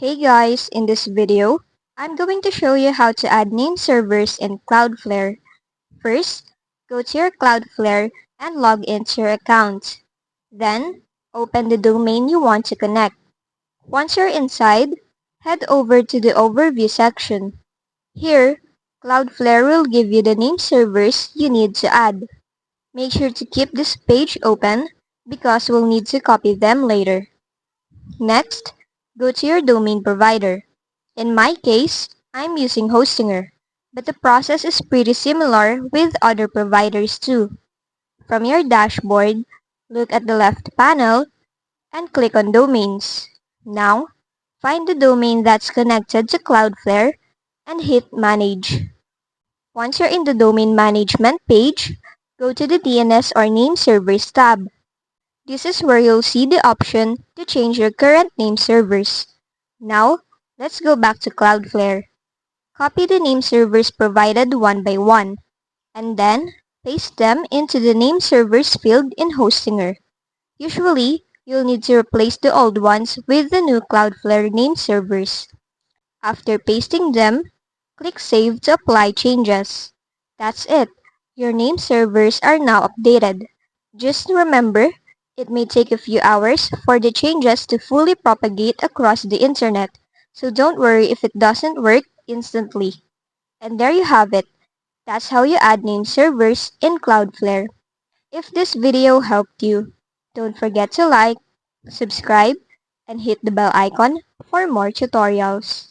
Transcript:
Hey guys, in this video, I'm going to show you how to add name servers in Cloudflare. First, go to your Cloudflare and log into your account. Then, open the domain you want to connect. Once you're inside, head over to the Overview section. Here, Cloudflare will give you the name servers you need to add. Make sure to keep this page open because we'll need to copy them later. Next, go to your domain provider. In my case, I'm using Hostinger, but the process is pretty similar with other providers too. From your dashboard, look at the left panel and click on Domains. Now, find the domain that's connected to Cloudflare and hit Manage. Once you're in the Domain Management page, go to the DNS or Name Servers tab. This is where you'll see the option to change your current name servers. Now, let's go back to Cloudflare. Copy the name servers provided one by one, and then paste them into the name servers field in Hostinger. Usually, you'll need to replace the old ones with the new Cloudflare name servers. After pasting them, click Save to apply changes. That's it. Your name servers are now updated. Just remember, it may take a few hours for the changes to fully propagate across the internet, so don't worry if it doesn't work instantly. And there you have it. That's how you add name servers in Cloudflare. If this video helped you, don't forget to like, subscribe, and hit the bell icon for more tutorials.